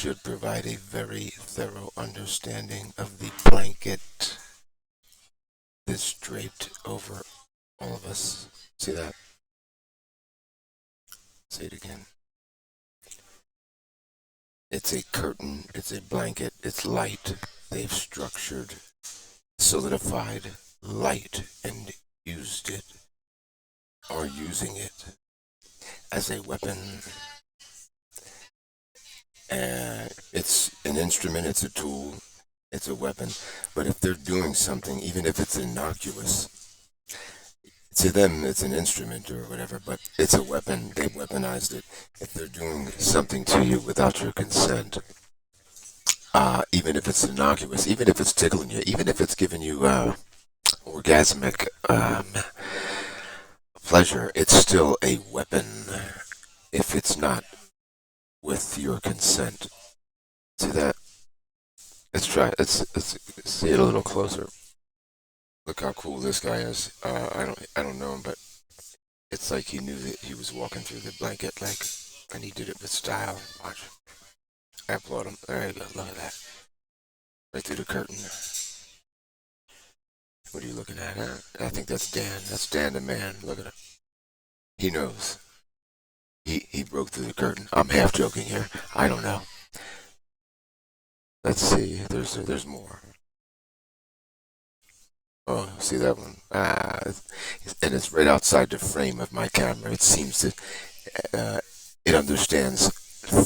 should provide a very thorough understanding of the blanket that's draped over all of us. See that? Say it again. It's a curtain, it's a blanket, it's light. They've structured, solidified light and used it, or using it as a weapon. It's an instrument, it's a tool, it's a weapon. But if they're doing something, even if it's innocuous, to them it's an instrument or whatever, but it's a weapon. They've weaponized it. If they're doing something to you without your consent, even if it's innocuous, even if it's tickling you, even if it's giving you orgasmic pleasure, it's still a weapon if it's not with your consent. See that? Let's try. Let's see it a little closer. Look how cool this guy is. I don't know him, but it's like he knew that he was walking through the blanket, like, and he did it with style. Watch. I applaud him. There you go. Look at that. Right through the curtain. What are you looking at, huh? I think that's Dan. That's Dan the man. Look at him. He knows. He broke through the curtain. I'm half joking here. I don't know. Let's see. There's more. Oh, see that one? And it's right outside the frame of my camera. It seems to, it understands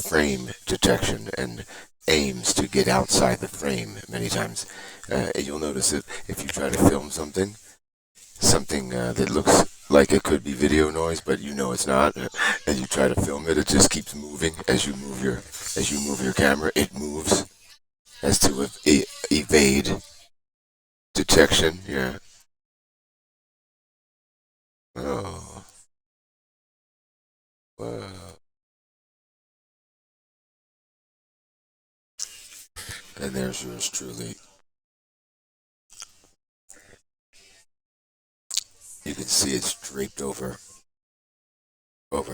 frame detection and aims to get outside the frame many times. You'll notice that if you try to film something that looks like it could be video noise, but you know it's not, and you try to film it, it just keeps moving as you move your camera. It moves as to evade detection. Yeah. Oh. Wow. And there's yours truly. You can see it's draped over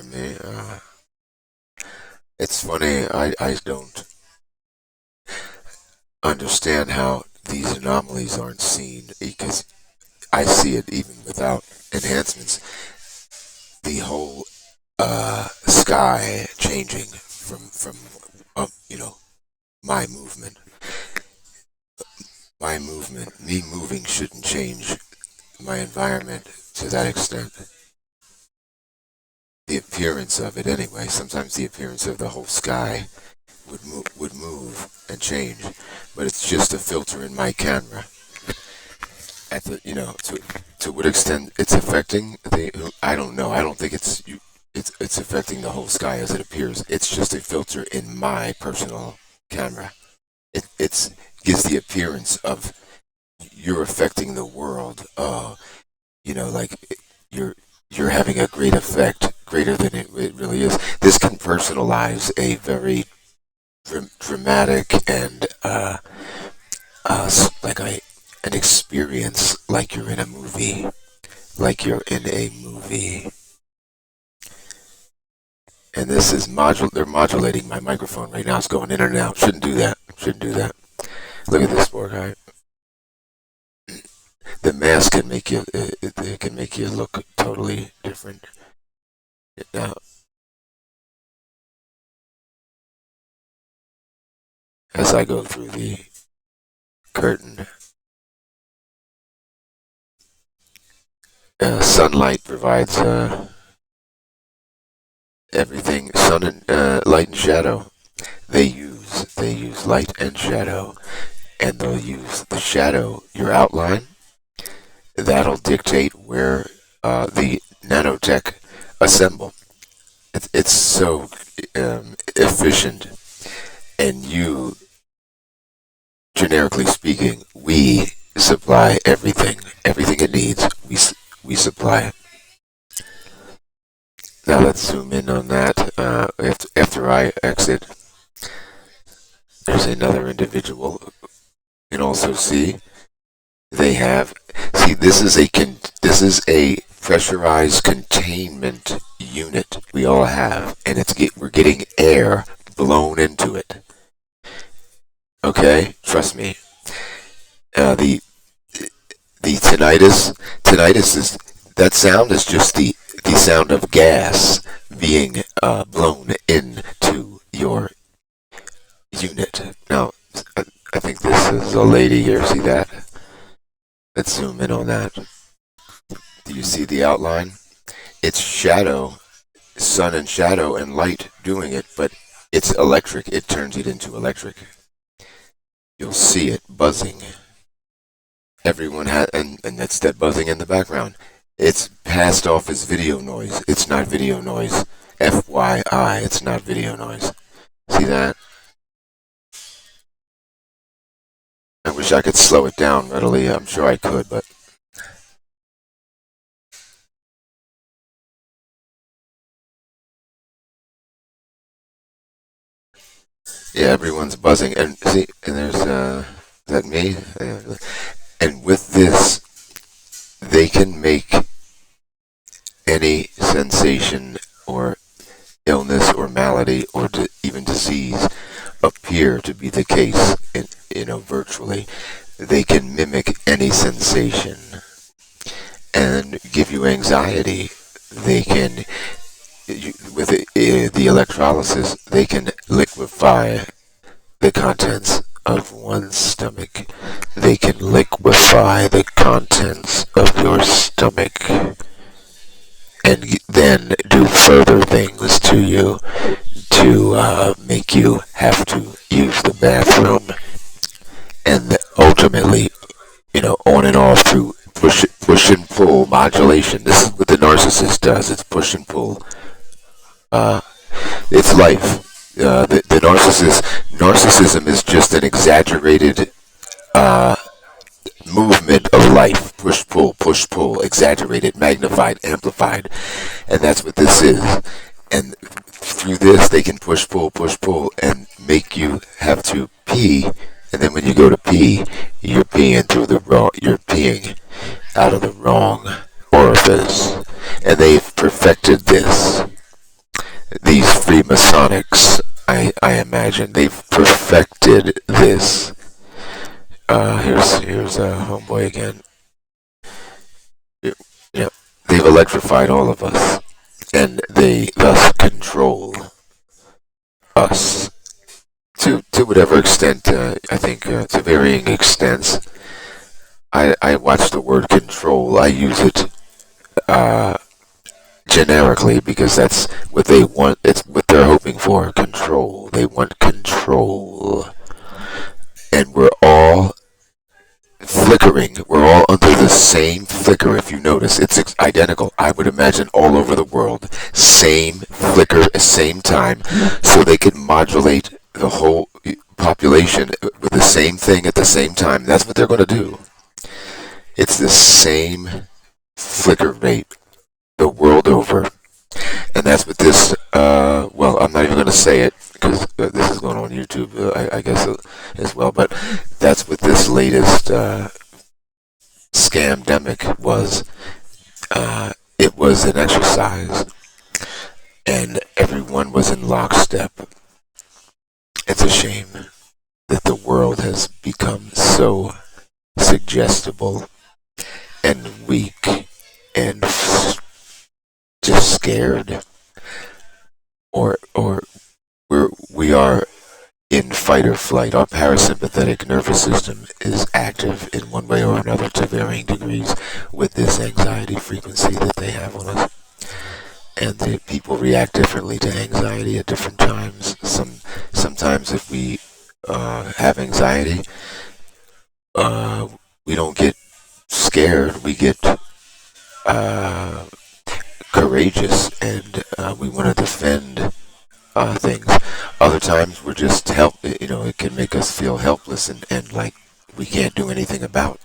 me. It's funny. I don't understand how these anomalies aren't seen, because I see it even without enhancements. The whole sky changing from my movement. Me moving shouldn't change my environment to that extent. The appearance of it, anyway. Sometimes the appearance of the whole sky would move and change, but it's just a filter in my camera. At the to what extent it's affecting I don't know. I don't think it's affecting the whole sky as it appears. It's just a filter in my personal camera. It gives the appearance of you're affecting the world. Like you're having a great effect, greater than it really is. This can personalize a very dramatic and like an experience, like you're in a movie, And this is they're modulating my microphone right now. It's going in and out. Shouldn't do that. Look at this poor guy. The mask can make you. It can make you look totally different. Now, as I go through the curtain, sunlight provides everything. Sun and light and shadow. They use light and shadow, and they'll use the shadow, your outline. That'll dictate where the nanotech assemble. It's so efficient, and generically speaking, we supply everything it needs. We supply it. Now let's zoom in on that. After I exit, there's another individual. You can also see this is a pressurized containment unit we all have, and we're getting air blown into it. Okay, trust me. The tinnitus is that sound is just the sound of gas being blown into your unit. Now, I, I think this is a lady here. See that? Let's zoom in on that. Do you see the outline? It's shadow, sun and shadow and light doing it, but it's electric. It turns it into electric. You'll see it buzzing. Everyone has, and that's that buzzing in the background. It's passed off as video noise. It's not video noise. FYI, it's not video noise. See that? I wish I could slow it down readily. I'm sure I could, but yeah, everyone's buzzing. And see, and there's, is that me? And with this, they can make any sensation or illness or malady or even disease appear to be the case virtually. They can mimic any sensation and give you anxiety. They can, with the electrolysis, they can liquefy the contents of one's stomach. They can liquefy the contents of your stomach and then do further things to you to make you have to use the bathroom, and ultimately, on and off through push and pull modulation. This is what the narcissist does. It's push and pull. It's life. The narcissism is just an exaggerated movement of life. Push, pull, exaggerated, magnified, amplified. And that's what this is. And through this, they can push, pull, and make you have to pee. And then when you go to pee, you're peeing you're peeing out of the wrong orifice. And they've perfected this. These Freemasonics, I imagine, they've perfected this. Here's a homeboy again. Yeah, they've electrified all of us, and they thus control us to whatever extent. I think to varying extents. I watch the word control. I use it generically because that's what they want. It's what they're hoping for. Control. They want control, and we're all flickering. We're all under the same flicker. If you notice, it's identical. I would imagine all over the world, same flicker at the same time, so they could modulate the whole population with the same thing at the same time. That's what they're going to do. It's the same flicker rate the world over, and that's what this. Well, I'm not even going to say it because this is going on YouTube, I guess, as well. But that's what this latest scamdemic was. It was an exercise, and everyone was in lockstep. It's a shame that the world has become so suggestible and weak and just scared, or we are in fight or flight. Our parasympathetic nervous system is active in one way or another to varying degrees with this anxiety frequency that they have on us. And the people react differently to anxiety at different times. Sometimes if we have anxiety, we don't get scared. We get courageous, and we want to defend things. Other times we're just it can make us feel helpless and like we can't do anything about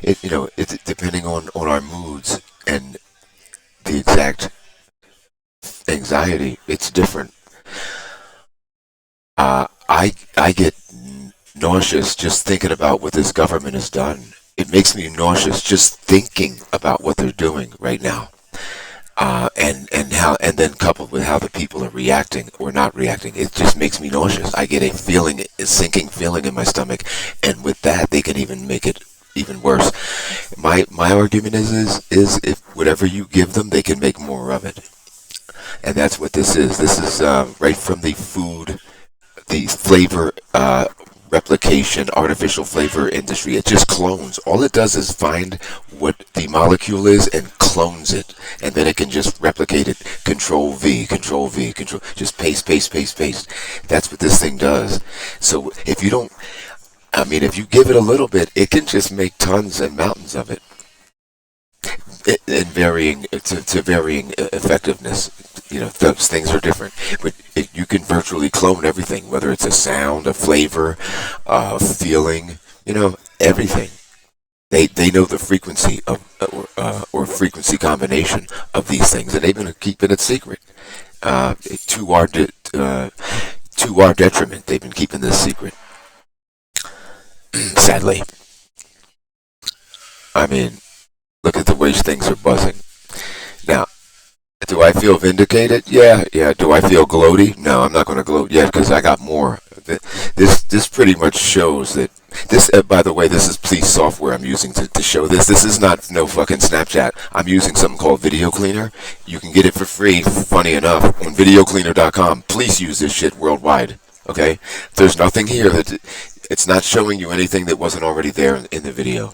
it. It's depending on our moods and the exact anxiety. It's different. I get nauseous just thinking about what this government has done. It makes me nauseous just thinking about what they're doing right now. And then coupled with how the people are reacting or not reacting, it just makes me nauseous. I get a feeling, a sinking feeling in my stomach, and with that, they can even make it even worse. My argument is if whatever you give them, they can make more of it, and that's what this is. This is right from the food, the flavor replication, artificial flavor industry. It just clones. All it does is find what the molecule is and clones it, and then it can just replicate it. Control V, Control V, Control. Just paste, paste, paste, paste. That's what this thing does. So if you don't, I mean, if you give it a little bit, it can just make tons and mountains of it in varying to varying effectiveness. You know, those things are different, but you can virtually clone everything, whether it's a sound, a flavor, feeling. You know, everything. They know the frequency of or frequency combination of these things, and they've been keeping it secret uh, to our to our detriment. They've been keeping this secret. Sadly, I mean, look at the way things are buzzing now. Do I feel vindicated? Yeah, yeah. Do I feel gloaty? No, I'm not going to gloat yet because I got more. This pretty much shows that this. By the way, this is police software I'm using to show this. This is not no fucking Snapchat. I'm using something called Video Cleaner. You can get it for free. Funny enough, on VideoCleaner.com. Please use this shit worldwide. Okay, there's nothing here that it's not showing you anything that wasn't already there in the video.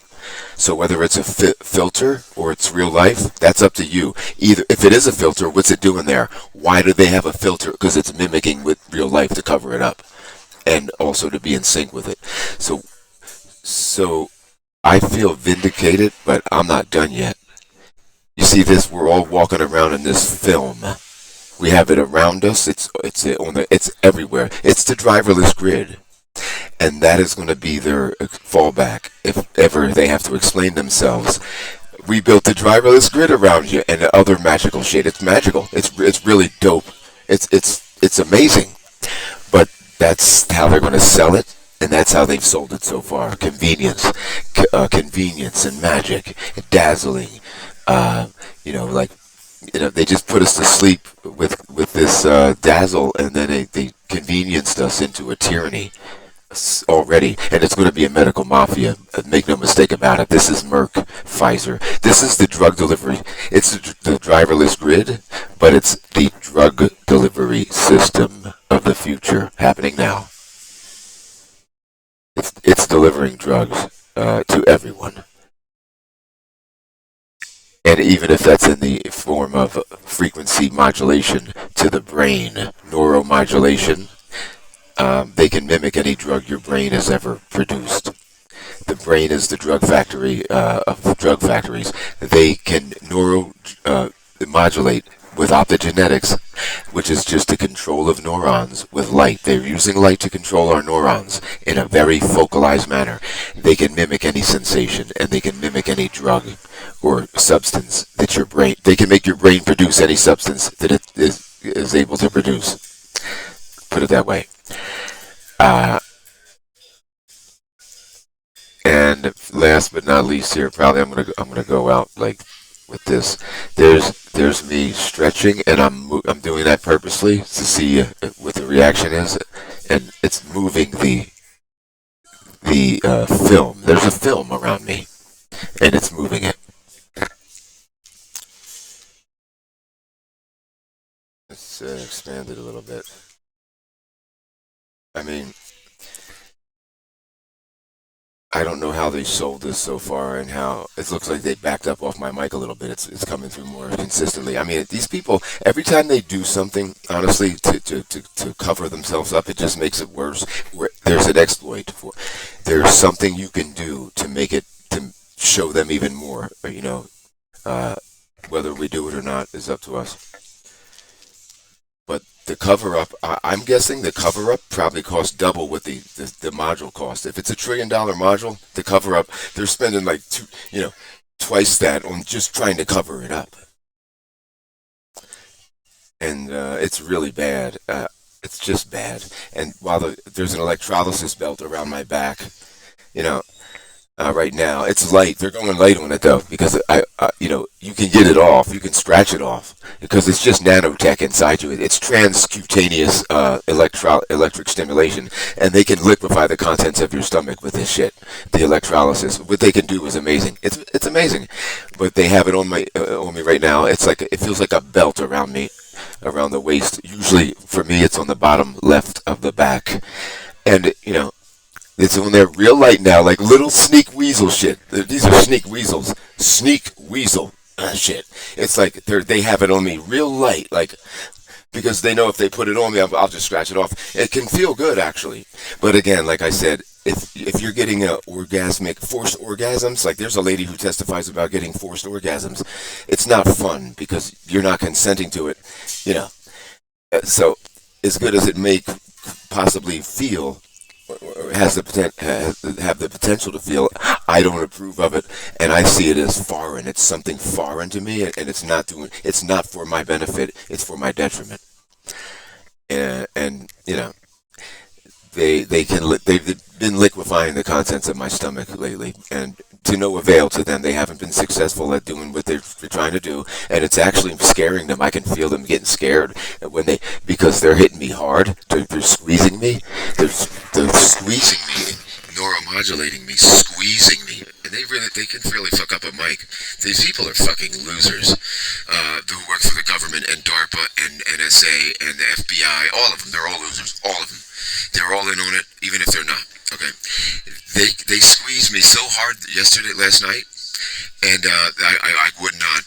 So whether it's a filter or it's real life, that's up to you. Either if it is a filter, what's it doing there? Why do they have a filter? Because it's mimicking with real life to cover it up, and also to be in sync with it. So I feel vindicated, but I'm not done yet. You see this? We're all walking around in this film. We have it around us. It's everywhere. It's the driverless grid. And that is going to be their fallback if ever they have to explain themselves. We built the driverless grid around you and the other magical shit. It's magical. It's really dope. It's amazing. But that's how they're going to sell it, and that's how they've sold it so far. Convenience and magic, and dazzling. You know, like they just put us to sleep with this dazzle, and then they convenienced us into a tyranny already, and it's going to be a medical mafia. Make no mistake about it. This is Merck, Pfizer. This is the drug delivery. It's the driverless grid, but it's the drug delivery system of the future happening now. It's delivering drugs to everyone, and even if that's in the form of frequency modulation to the brain, neuromodulation. They can mimic any drug your brain has ever produced. The brain is the drug factory of drug factories. They can modulate with optogenetics, which is just the control of neurons with light. They're using light to control our neurons in a very focalized manner. They can mimic any sensation, and they can mimic any drug or substance that your brain. They can make your brain produce any substance that it is able to produce. Put it that way. Uh, and last but not least, here probably I'm gonna go out like with this. There's me stretching, and I'm doing that purposely to see what the reaction is, and it's moving the film. There's a film around me, and it's moving it. Let's expand it a little bit. I mean, I don't know how they sold this so far, and how it looks like they backed up off my mic a little bit. It's coming through more consistently. I mean, these people, every time they do something, honestly, to cover themselves up, it just makes it worse. There's an exploit for. There's something you can do to make it to show them even more. Uh, whether we do it or not is up to us. But the cover up, I'm guessing the cover up probably costs double what the module cost. If it's $1 trillion module, the cover up, they're spending like twice that on just trying to cover it up. And it's really bad. It's just bad. And while there's an electrolysis belt around my back, you know, right now. It's light. They're going light on it though, because you can get it off. You can scratch it off because it's just nanotech inside you. It's transcutaneous electric stimulation, and they can liquefy the contents of your stomach with this shit. The electrolysis, what they can do is amazing. It's amazing, but they have it on me right now. It feels like a belt around me, around the waist. Usually for me, it's on the bottom left of the back, and it's on there real light now, like little sneak weasel shit. These are sneak weasels. Sneak weasel shit. It's like they have it on me real light, like, because they know if they put it on me, I'll just scratch it off. It can feel good, actually. But again, like I said, if you're getting forced orgasms, like there's a lady who testifies about getting forced orgasms, it's not fun because you're not consenting to it, So, as good as it may possibly feel, or have the potential to feel, I don't approve of it, and I see it as foreign. It's something foreign to me, and it's not for my benefit. It's for my detriment. And they've been liquefying the contents of my stomach lately, and to no avail to them. They haven't been successful at doing what they're trying to do, and it's actually scaring them. I can feel them getting scared because they're hitting me hard. They're squeezing me. They're squeezing me, neuromodulating me, squeezing me, and they can really fuck up a mic. These people are fucking losers. Who work for the government and DARPA and NSA and the FBI, all of them. They're all losers. All of them. They're all in on it, even if they're not. Okay, they squeezed me so hard last night, and I would not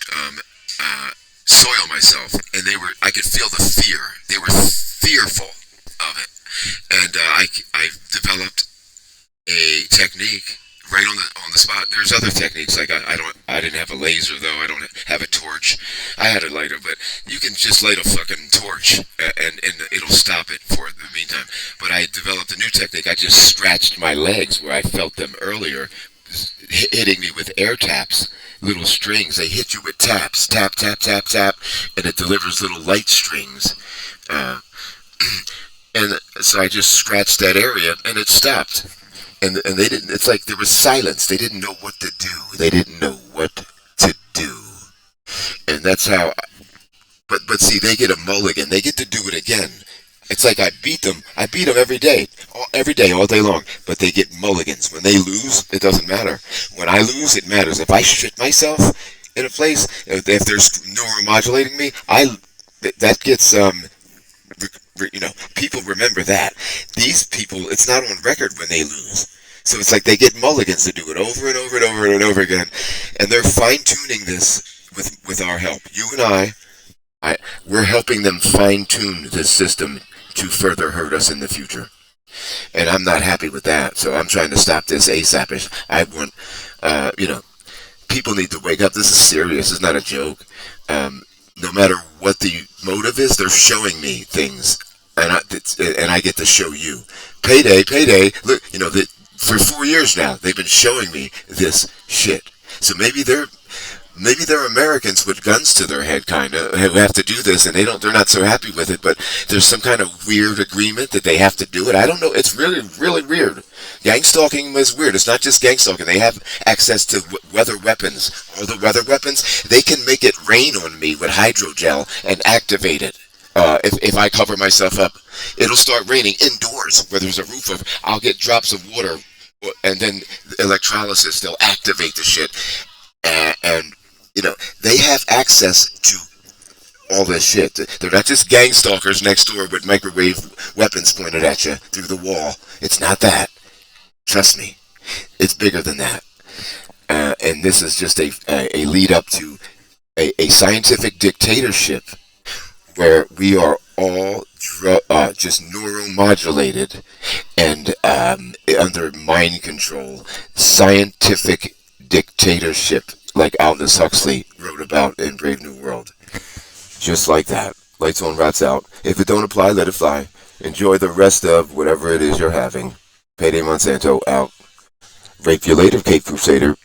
soil myself, and I could feel the fear. They were fearful of it, and I developed a technique right on the spot. There's other techniques, like I didn't have a laser though. I don't have a torch. I had a lighter, but you can just light a fucking torch and it'll stop it for the meantime. But I developed a new technique. I just scratched my legs where I felt them earlier, hitting me with air taps, little strings. They hit you with taps, tap, tap, tap, tap, and it delivers little light strings. And so I just scratched that area and it stopped. And they didn't. It's like there was silence. They didn't know what to do. They didn't know what to do, and that's how. But see, they get a mulligan. They get to do it again. It's like I beat them. I beat them every day, all day long. But they get mulligans. When they lose, it doesn't matter. When I lose, it matters. If I shit myself in a place, if they're neuromodulating me, that gets people remember that. These people, it's not on record when they lose. So it's like they get mulligans to do it over and over and over and over again. And they're fine-tuning this with our help. You and we're helping them fine-tune this system to further hurt us in the future. And I'm not happy with that. So I'm trying to stop this ASAP-ish. I want, people need to wake up. This is serious. It's not a joke. No matter what the motive is, they're showing me things. And I get to show you. Payday. Look, for 4 years now, they've been showing me this shit. So maybe they're Americans with guns to their head, kinda, who have to do this, and they're not so happy with it. But there's some kind of weird agreement that they have to do it. I don't know. It's really, really weird. Gang stalking is weird. It's not just gang stalking. They have access to weather weapons. All the weather weapons, they can make it rain on me with hydrogel and activate it. If I cover myself up, it'll start raining indoors where there's a roof I'll get drops of water, and then electrolysis, they'll activate the shit. And they have access to all this shit. They're not just gang stalkers next door with microwave weapons pointed at you through the wall. It's not that. Trust me. It's bigger than that. And this is just a lead up to a scientific dictatorship where we are all just neuromodulated and under mind control. Scientific dictatorship, like Aldous Huxley wrote about in Brave New World. Just like that. Lights on, rats out. If it don't apply, let it fly. Enjoy the rest of whatever it is you're having. Payday Monsanto out. Rape you later, Cape Crusader.